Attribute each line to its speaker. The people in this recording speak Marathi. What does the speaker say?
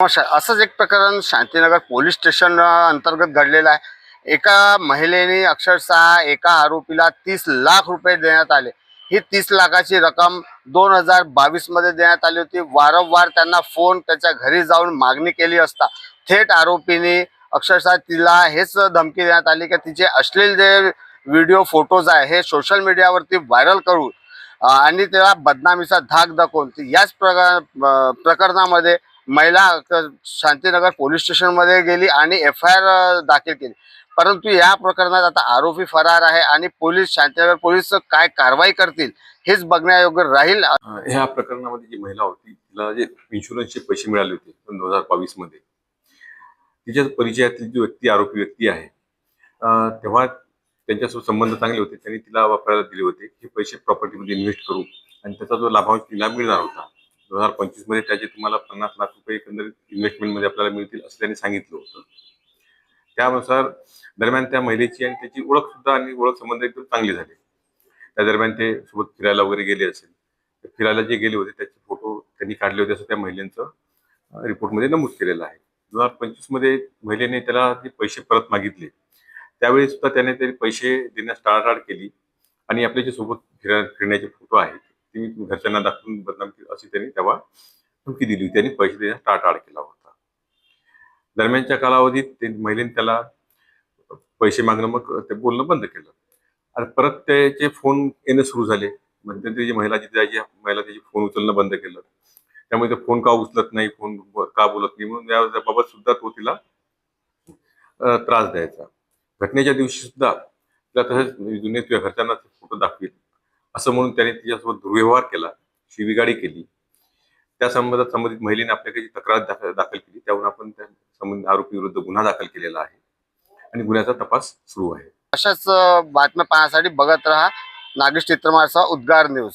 Speaker 1: नमस्कार. असंच एक प्रकरण शांतीनगर पोलीस स्टेशन अंतर्गत घडलेलं आहे. एका महिलेने अक्षरशः एका आरोपीला 30 लाख रुपये देण्यात आले. ही 30 लाखाची रक्कम 2022 मध्ये देण्यात आली होती. वारंवार त्यांना फोन त्याच्या घरी जाऊन मागणी केली असता थेट आरोपीने अक्षरशः तिला हेच धमकी देण्यात आली की तिचे अश्लील जे व्हिडिओ फोटोज आहे हे सोशल मीडियावरती व्हायरल करून आणि त्याला बदनामीचा धाक दाखवून याच प्रकरणामध्ये महिला शांतीनगर पोलीस स्टेशन मध्ये गेली आणि FIR दाखल केली. परंतु या प्रकरणात आता आरोपी फरार आहे आणि पोलीस शांतीनगर पोलीस काय कारवाई करतील हेच बघण्यायोग्य राहील.
Speaker 2: ह्या प्रकरणामध्ये जी महिला होती तिला जे इन्शुरन्सचे पैसे मिळाले होते 2022 मध्ये, तिच्या परिचयातील जी व्यक्ती आरोपी व्यक्ती आहे तेव्हा त्यांच्यासोबत संबंध चांगले होते. त्यांनी तिला वापरायला दिले होते. हे पैसे प्रॉपर्टीमध्ये इन्व्हेस्ट करू आणि त्याचा जो लाभांश तिला मिळणार होता 2025 मध्ये त्याचे तुम्हाला 50 लाख रुपये एकंदरीत इन्व्हेस्टमेंटमध्ये आपल्याला मिळतील असं त्यांनी सांगितलं होतं. त्यानुसार दरम्यान त्या महिलेची आणि त्याची ओळख सुद्धा आणि ओळख संबंध एकदम चांगले झाले. त्या दरम्यान ते सोबत फिरायला वगैरे गेले असेल. फिरायला जे गेले होते त्याचे फोटो त्यांनी काढले होते असं त्या महिलेचं रिपोर्टमध्ये नमूद केलेलं आहे. 2025 मध्ये महिलेने त्याला ते पैसे परत मागितले. त्यावेळी सुद्धा त्याने ते पैसे देण्यास टाळाटाळ केली आणि आपले जे सोबत फिरण्याचे फोटो आहेत ते घरच्यांना दाखवून बदनाम केली अशी त्यांनी तेव्हा धमकी दिली होती आणि पैसे देण्यास टाळाटाळ केला होता. दरम्यानच्या कालावधीत ते महिलेने त्याला पैसे मागणं मग ते बोलणं बंद केलं आणि परत त्याचे फोन येणं सुरू झाले. म्हणजे त्याची महिला जिथे जायची महिला त्याची फोन उचलणं बंद केलं. त्यामुळे ते फोन का उचलत नाही, फोन का बोलत नाही म्हणून याबाबत सुद्धा तो तिला त्रास द्यायचा. घटनेच्या दिवशी सुद्धा तिला तसंच जुने तुझ्या घरच्यांना फोटो दाखवील असं म्हणून त्याने तिच्यासोबत दुर्व्यवहार केला, शिवीगाळी केली. त्या संबंधित महिलेने आपल्याकडे तक्रार दाखल केली. त्यावरून आपण त्या संबंधित आरोपी विरुद्ध गुन्हा दाखल केलेला आहे आणि गुन्ह्याचा तपास सुरू आहे.
Speaker 1: अशाच बातम्या पाहण्यासाठी बघत राहा नागेश चित्रमारचा उद्गार न्यूज.